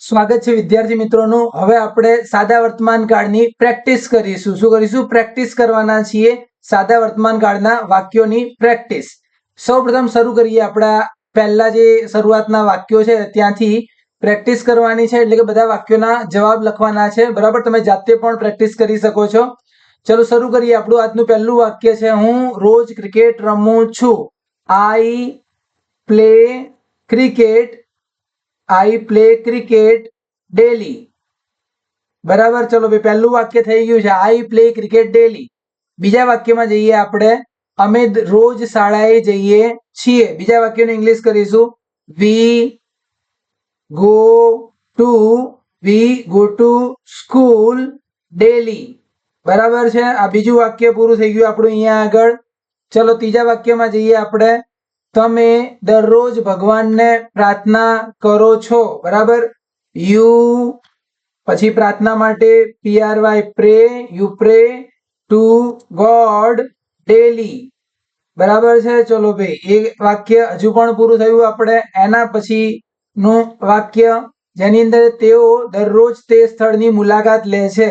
સ્વાગત છે વિદ્યાર્થી મિત્રોનું। હવે આપણે સાદા વર્તમાન કાળની પ્રેક્ટિસ કરીશું। શું કરીશું? પ્રેક્ટિસ કરવાના છીએ સાદા વર્તમાન કાળના વાક્યોની પ્રેક્ટિસ। સૌપ્રથમ શરૂ કરીએ આપણા પહેલા જે શરૂઆતના વાક્યો છે ત્યાંથી પ્રેક્ટિસ કરવાની છે, એટલે કે બધા વાક્યોના જવાબ લખવાના છે। બરાબર, તમે જાતે પણ પ્રેક્ટિસ કરી શકો છો। ચલો શરૂ કરીએ। આપણું આજનું પહેલું વાક્ય છે, હું રોજ ક્રિકેટ રમું છું। I play cricket I play cricket daily। બરાબર, ચલો ભાઈ પહેલું વાક્ય થઈ ગયું છે, I play cricket daily। બીજા વાક્યમાં જઈએ આપણે, અમે રોજ શાળાએ જઈએ છીએ। બીજા વાક્યનું ઇંગ્લિશ કરીશું, we go to school daily। બરાબર છે, આ બીજું વાક્ય પૂરું થઈ ગયું આપણું અહીંયા આગળ। ચલો ત્રીજા વાક્યમાં જઈએ આપણે, તમે દરરોજ ભગવાનને પ્રાર્થના કરો છો। બરાબર, યુ પછી પ્રાર્થના માટે PRY pre, you pre to God daily. બરાબર છે, ચલો ભાઈ એ વાક્ય હજુ પણ પૂરું થયું આપણે। એના પછીનું વાક્ય જેની અંદર તેઓ દરરોજ તે સ્થળની મુલાકાત લે છે।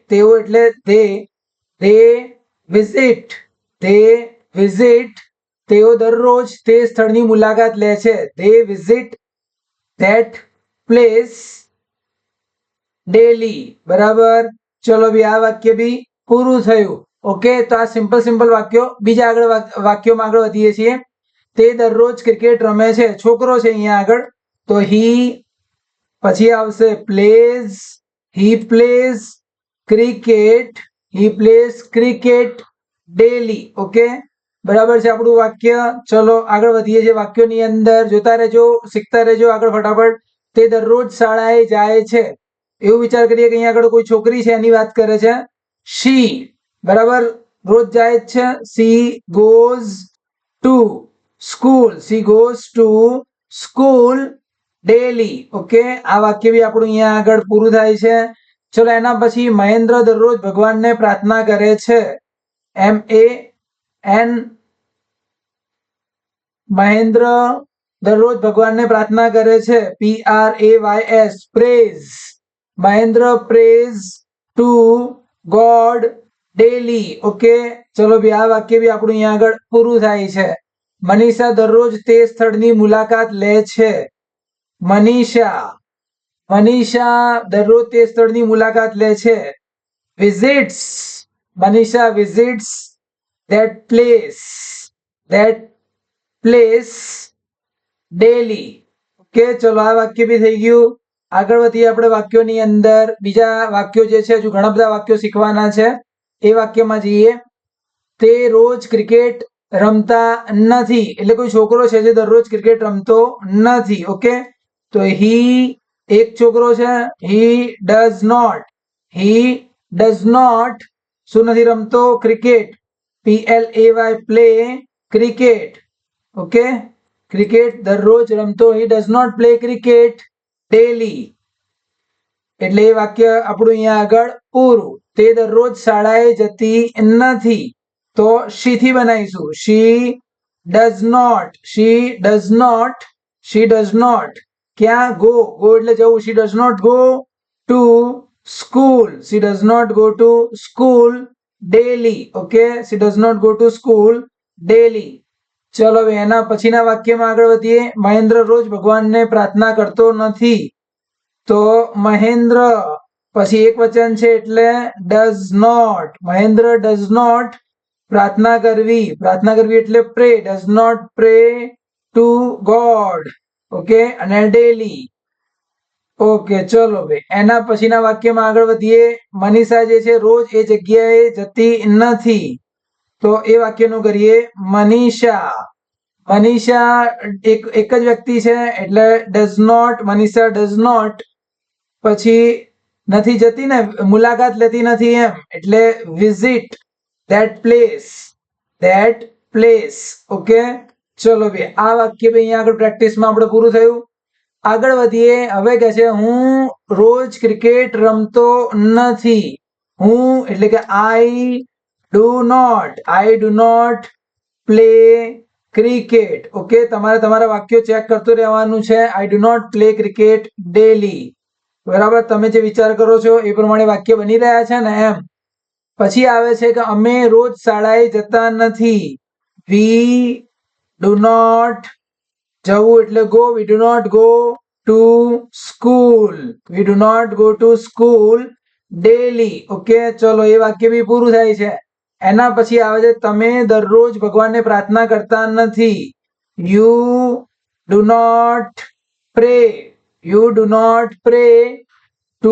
તેઓ એટલે they visit તેઓ દરરોજ તે સ્થળની મુલાકાત લે છે। they visit that place daily। બરાબર, ચલો ભાઈ આ વાક્ય બી પૂરું થયું। ઓકે, તો આ સિમ્પલ વાક્યો। બીજા આગળ વાક્યોમાં આગળ વધીએ છીએ। તે દરરોજ ક્રિકેટ રમે છે, છોકરો છે અહીંયા આગળ, તો હી પછી આવશે પ્લેઝ, હી પ્લેઝ ક્રિકેટ ડેલી। ઓકે, બરાબર છે આપણું વાક્ય। ચલો આગળ વધીએ છીએ વાક્યોની અંદર, જોતા રહેજો, શીખતા રહેજો આગળ ફટાફટ। તે દરરોજ શાળાએ જાય છે, એવું વિચાર કરીએ કે અહીંયા આગળ કોઈ છોકરી છે એની વાત કરે છે, શી। બરાબર, રોજ જાય છે, C goes to school daily. Okay, આ વાક્ય બી આપણું અહીંયા આગળ પૂરું થાય છે। ચલો એના પછી, મહેન્દ્ર દરરોજ ભગવાનને પ્રાર્થના કરે છે, MAN મહેન્દ્ર દરરોજ ભગવાનને પ્રાર્થના કરે છે, PRAYS praise, Mahendra praise two God daily. Okay, ચલો ભાઈ આ વાક્ય બી આપણું અહીંયા આગળ પૂરું થાય છે। મનીષા દરરોજ તે સ્થળની મુલાકાત લે છે, મનીષા દરરોજ તે સ્થળની મુલાકાત લે છે, Manisha visits that place daily। Okay, ચલો આ વાક્ય બી થઈ ગયું। આગળ વધીએ આપણે વાક્યોની અંદર। બીજા વાક્યો જે છે, હજુ ઘણા બધા વાક્યો શીખવાના છે। એ વાક્યમાં જઈએ, તે રોજ ક્રિકેટ રમતા નથી, એટલે કોઈ છોકરો છે જે દરરોજ ક્રિકેટ રમતો નથી। ઓકે, તો હી એક છોકરો છે, હી ડઝ નોટ શું નથી રમતો? Cricket, PLAY play cricket. Okay, cricket દરરોજ રમતો, he does not play cricket daily. એટલે એ વાક્ય આપણું અહીંયા આગળ પૂરું। તે દરરોજ શાળાએ જતી નથી, તો શી થી બનાવીશું, શી ડઝ નોટ ક્યાં? ગો એટલે જવું, she does not go to school daily. Okay, she does not go to school daily. ચલો હવે એના પછીના વાક્યમાં આગળ વધીએ। મહેન્દ્ર રોજ ભગવાનને પ્રાર્થના કરતો નથી, તો મહેન્દ્ર પછી એક વચન છે એટલે does not, Mahendra does not પ્રાર્થના કરવી એટલે pray, does not pray to God. Okay, અને ડેલી। ઓકે, ચલો ભાઈ એના પછીના વાક્યમાં આગળ વધીએ। મનીષા જે છે રોજ એ જગ્યાએ જતી નથી, તો એ વાક્યનું કરીએ, મનીષા એક જ વ્યક્તિ છે એટલે મનીષા ડઝ નોટ પછી નથી જતી ને, મુલાકાત લેતી નથી એમ, એટલે વિઝિટ that place। ઓકે, ચલો ભાઈ આ વાક્ય ભાઈ અહીંયા આગળ પ્રેક્ટિસમાં આપણે પૂરું થયું। આગળ વધીએ। હવે કહે છે, હું રોજ ક્રિકેટ રમતો નથી, હું એટલે કે I do not play cricket. Okay, તમારે તમારા વાક્યો ચેક કરતું રહેવાનું છે. I do not play cricket daily. બરાબર, તમે જે વિચાર કરો છો એ પ્રમાણે વાક્ય બની રહ્યા છે ને એમ. પછી આવે છે કે અમે રોજ શાળાએ જતા નથી. વી ડુ નોટ, જવું એટલે go, we do not go to school. We do not go to school daily. Okay, ચલો એ વાક્ય બી પૂરું થાય છે. એના પછી આવે છે તમે દરરોજ ભગવાનને પ્રાર્થના કરતા નથી. You do not pray. You do not pray to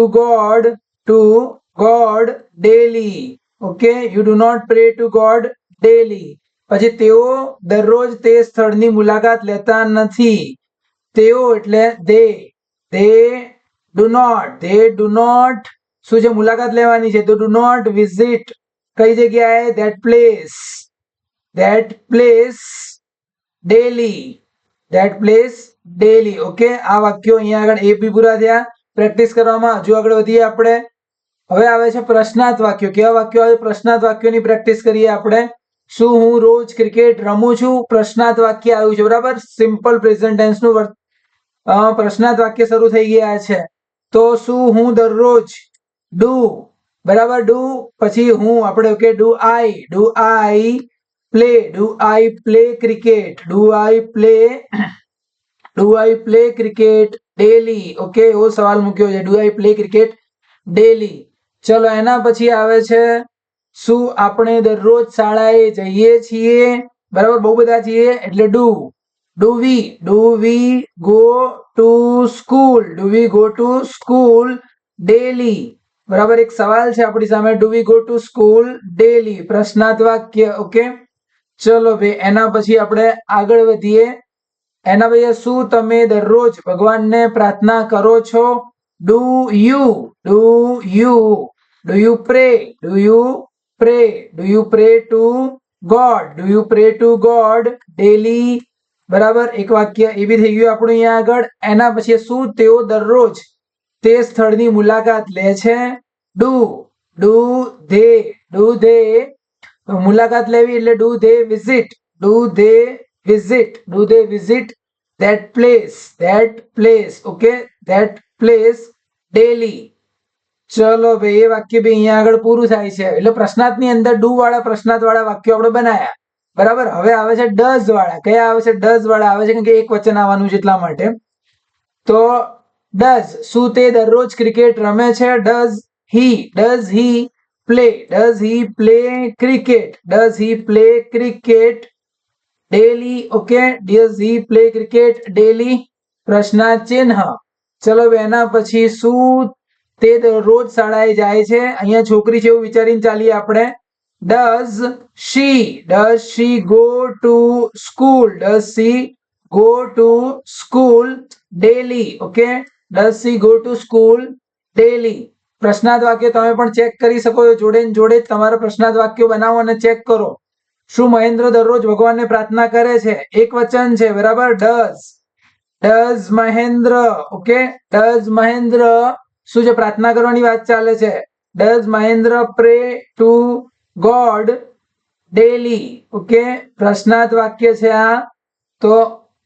God daily. Okay, you do not pray to God daily. પછી તેઓ દરરોજ તે સ્થળની મુલાકાત લેતા નથી. તેઓ એટલે દે ડુ નોટ શું છે, મુલાકાત લેવાની છે તો ડુ નોટ વિઝિટ કઈ જગ્યાએ, ધેટ પ્લેસ ડેલી. ઓકે, આ વાક્યો અહીંયા આગળ એ બી પૂરા થયા. પ્રેક્ટિસ કરવામાં હજુ આગળ વધીએ આપણે. હવે આવે છે પ્રશ્નાર્થ વાક્યો. કેવા વાક્યો આવે? પ્રશ્નાર્થ વાક્યોની પ્રેક્ટિસ કરીએ આપણે. શું હું રોજ ક્રિકેટ રમું છું? પ્રશ્નાર્થ વાક્ય આવ્યું છે. બરાબર, સિમ્પલ પ્રેઝન્ટ ટેન્સ નું પ્રશ્નાર્થ વાક્ય શરૂ થઈ ગયા છે. તો શું હું દરરોજ, ડુ, બરાબર, ડુ પછી હું આપણે okay, do I play cricket, do I play cricket daily. Okay, એવો સવાલ મૂક્યો છે, do I play cricket daily. ચલો એના પછી આવે છે શું આપણે દરરોજ શાળાએ જઈએ છીએ? બરાબર, બહુ બધા છીએ એટલે do we go to school daily. બરાબર, એક સવાલ છે આપણી સામે, do we go to school daily, પ્રશ્નાર્થ વાક્ય. ઓકે, ચલો ભાઈ એના પછી આપણે આગળ વધીએ. એના પછી શું તમે દરરોજ ભગવાનને પ્રાર્થના કરો છો? Do you pre to God daily. બરાબર, એક વાક્ય એ બી થઈ ગયું આપણું અહીંયા આગળ. એના પછી શું તેઓ દરરોજ તે સ્થળની મુલાકાત લે છે? ડુ ધે મુલાકાત લેવી એટલે do they visit that place. Okay, that place daily. ચલો ભાઈ, એ વાક્ય બી અહીંયા આગળ પૂરું થાય છે. એટલે પ્રશ્નાર્થની અંદર ડુ વાળા પ્રશ્નાર્થ વાળા વાક્યો આપણે બનાયા. બરાબર, હવે આવે છે ડઝ વાળા. કયા આવે છે? ડઝ વાળા આવે છે કે એક વચન આવવાનું છે એટલા માટે. તો ડઝ, શું તે દરરોજ ક્રિકેટ રમે છે? Does he play cricket daily. Okay, does he play cricket daily, પ્રશ્નાર્થ ચિહ્ન. ચલો એના પછી શું તે રોજ શાળાએ જાય છે? અહીંયા છોકરી છે એવું વિચારીને ચાલીએ આપણે. Does she go to school daily. Okay, does she go to school daily. પ્રશ્નાર્થ વાક્ય તમે પણ ચેક કરી શકો છો. જોડે ને જોડે તમારા પ્રશ્નાર્થ વાક્યો બનાવો અને ચેક કરો. શું મહેન્દ્ર દરરોજ ભગવાનને પ્રાર્થના કરે છે? એક વચન છે. બરાબર, does Mahendra. Okay, does Mahendra શું છે? પ્રાર્થના કરવાની વાત ચાલે છે. Does Mahendra pre to God daily. Okay, પ્રશ્નાર્થ વાક્ય છે આ. તો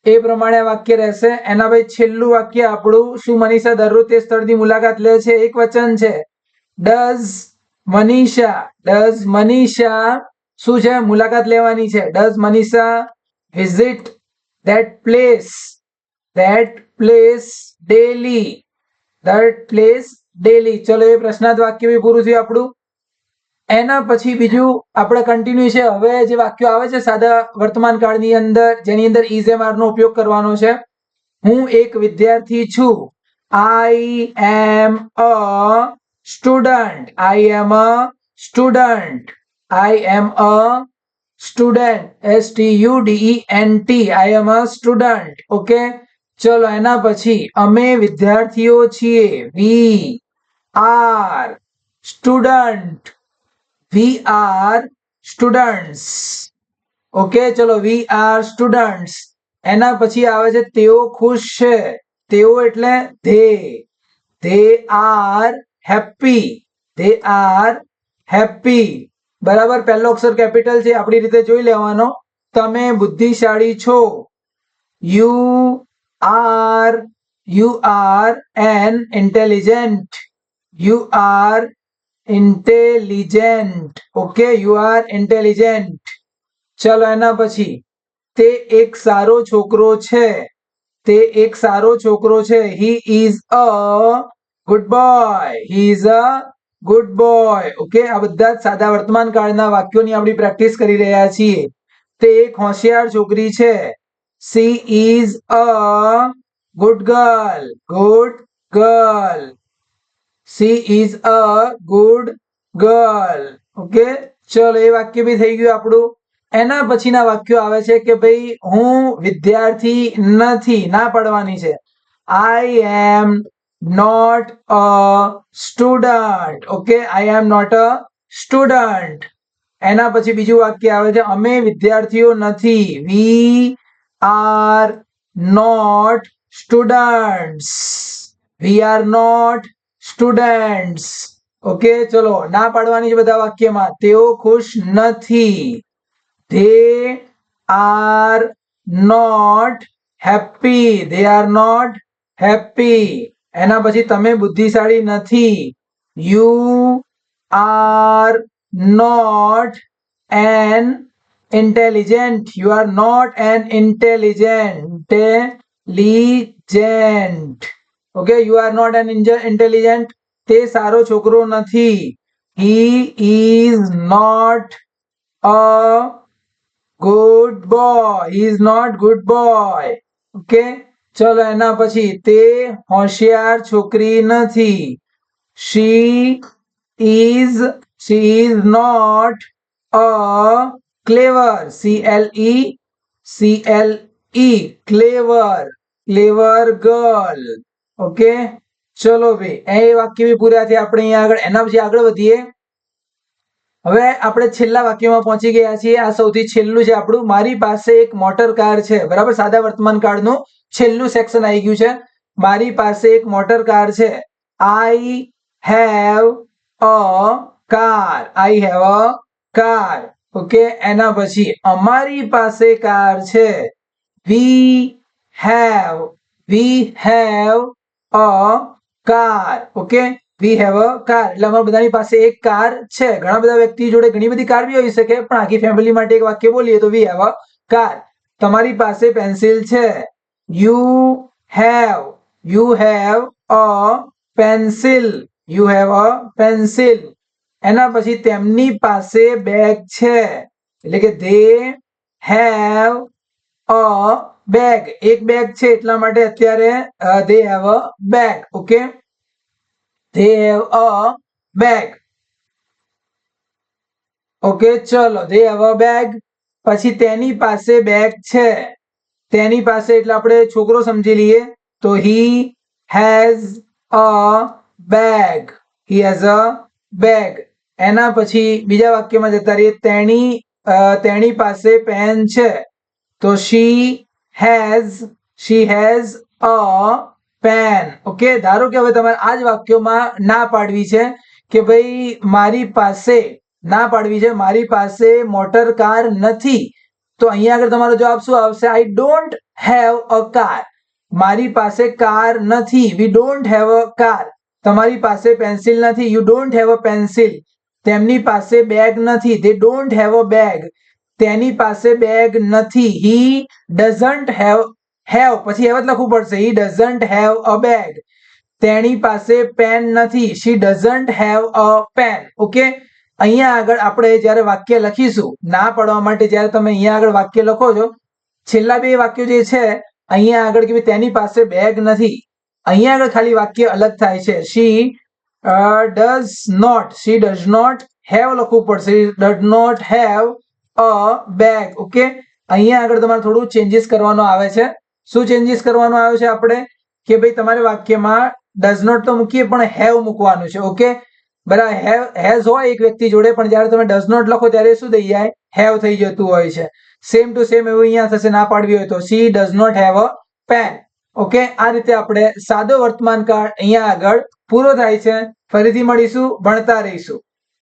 એ પ્રમાણે વાક્ય રહેશે. એના પછી છેલ્લું વાક્ય આપણું, શું મનીષા દરરોજ તે સ્થળની મુલાકાત લે છે? એક વચન છે. ડઝ મનીષા શું છે? મુલાકાત લેવાની છે. Does Manisha visit that place daily. ચલો એ પ્રશ્નાર્થ વાક્ય બી પૂરું થયું આપણું. એના પછી બીજું આપણે કન્ટિન્યુ છે. હવે જે વાક્યો આવે છે સાદા વર્તમાન કાળની અંદર, જેની અંદર ઇઝ એમ આર નો ઉપયોગ કરવાનો છે. હું એક વિદ્યાર્થી છું. I am a student. I am a student. STUDENT. I am a student. Okay, ચલો એના પછી અમે વિદ્યાર્થીઓ છીએ. We are students. ઓકે, ચલો વી આર સ્ટુડન્ટ્સ. એના પછી આવે છે તેઓ ખુશ છે. તેઓ એટલે ધે આર હેપી. બરાબર, પહેલો અક્ષર કેપિટલ છે, આપણી રીતે જોઈ લેવાનો. તમે બુદ્ધિશાળી છો. You are an intelligent. You are intelligent. Okay, you are intelligent. ચલો એના પછી તે એક સારો છોકરો છે. તે એક સારો છોકરો છે. He is a good boy. He is a good boy. Okay, આ બધા જ સાદા વર્તમાન કાળના વાક્યોની આપણી પ્રેક્ટિસ કરી રહ્યા છીએ. તે એક હોશિયાર છોકરી છે. She is a good girl. Good girl. She is a good girl. Okay, ચલો એ વાક્ય બી થઈ ગયું આપણું. એના પછીના વાક્યો આવે છે કે ભાઈ હું વિદ્યાર્થી નથી, ના પાડવાની છે. I am not a student. Okay, I am not a student. એના પછી બીજું વાક્ય આવે છે અમે વિદ્યાર્થીઓ નથી. We are not students. We are not students. Okay, ચલો ના પાડવાની છે બધા વાક્યમાં. તેઓ ખુશ નથી. They are not happy. They are not happy. એના પછી તમે બુદ્ધિશાળી નથી. You are not an intelligent. You are not an intelligent. Okay, you are not an intelligent. તે સારો છોકરો નથી. He is not a good boy. He is not good boy. Okay, ચલો એના પછી તે હોશિયાર છોકરી નથી. She is not a clever. clever girl. Okay, ચલો ભાઈ એ વાક્ય બી પૂરા થયા આપણે અહીંયા આગળ. એના પછી આગળ વધીએ. હવે આપણે છેલ્લા વાક્યમાં પહોંચી ગયા છીએ. આ સૌથી છેલ્લું છે આપણું. મારી પાસે એક મોટર કાર છે. બરાબર, સાદા વર્તમાન કાળનું છેલ્લું સેક્શન આવી ગયું છે. મારી પાસે એક મોટર કાર છે. I have a car. I have a car. Okay, એના પછી અમારી પાસે કાર છે. We have a car. Okay, we have a car. એટલે અમારા બધાની પાસે એક કાર છે. ઘણા બધા વ્યક્તિ જોડે ઘણી બધી કાર બી હોઈ શકે, પણ આખી ફેમિલી માટે એક વાક્ય બોલીએ તો we have a car. તમારી પાસે પેન્સિલ છે. You have a pencil. You have a pencil. એના પછી તેમની પાસે બેગ છે. એટલે કે they have a bag. એક બેગ છે એટલા માટે અત્યારે they have a bag. Okay, they have a bag. Okay, ચલો they have a bag. પછી તેની પાસે બેગ છે. તેની પાસે એટલે આપણે છોકરો સમજી લઈએ તો he has a bag. He has a bag. એના પછી બીજા વાક્યમાં જતા રહીએ. તેણી પાસે પેન છે તો she has a pen. Okay, ધારો કે હવે તમારે આ જ વાક્યોમાં ના પાડવી છે કે ભાઈ મારી પાસે ના પાડવી છે મારી પાસે મોટર કાર નથી. તો અહીંયા આગળ તમારો જવાબ શું આવશે? I don't have a car. મારી પાસે કાર નથી. We don't have a car. તમારી પાસે પેન્સિલ નથી. You don't have a pencil. તેમની પાસે બેગ નથી. They don't have a bag. તેની પાસે બેગ નથી. He doesn't have પછી હવે લખવું પડશે. He doesn't have a bag. તેણી પાસે પેન નથી. She doesn't have a pen. Okay, અહીંયા આગળ આપણે જ્યારે વાક્ય લખીશું ના પાડવા માટે, જ્યારે તમે અહીંયા આગળ વાક્ય લખો છો, છેલ્લા બે વાક્યો જે છે અહીંયા આગળ કે તેની પાસે બેગ નથી, અહીંયા આગળ ખાલી વાક્ય અલગ થાય છે. She does not have લખવું પડશે. She does not have a bag. Okay, અહીંયા આગળ તમારે થોડું ચેન્જીસ કરવાનો આવે છે. શું ચેન્જીસ કરવાનો આવ્યો છે આપણે કે ભાઈ તમારે વાક્યમાં ડઝ નોટ તો મૂકીએ પણ હેવ મૂકવાનું છે. ઓકે, બરાબર. હેઝ હોય એક વ્યક્તિ જોડે, પણ જ્યારે તમે ડઝ નોટ લખો ત્યારે શું થઈ જાય? હેવ થઈ જતું હોય છે. સેમ ટુ સેમ એવું અહીંયા થશે ના પાડવી હોય તો. She does not have a pen. Okay, આ રીતે આપણે સાદો વર્તમાન કાળ અહીંયા આગળ પૂરો થાય છે. ફરીથી મળીશું, ભણતા રહીશું.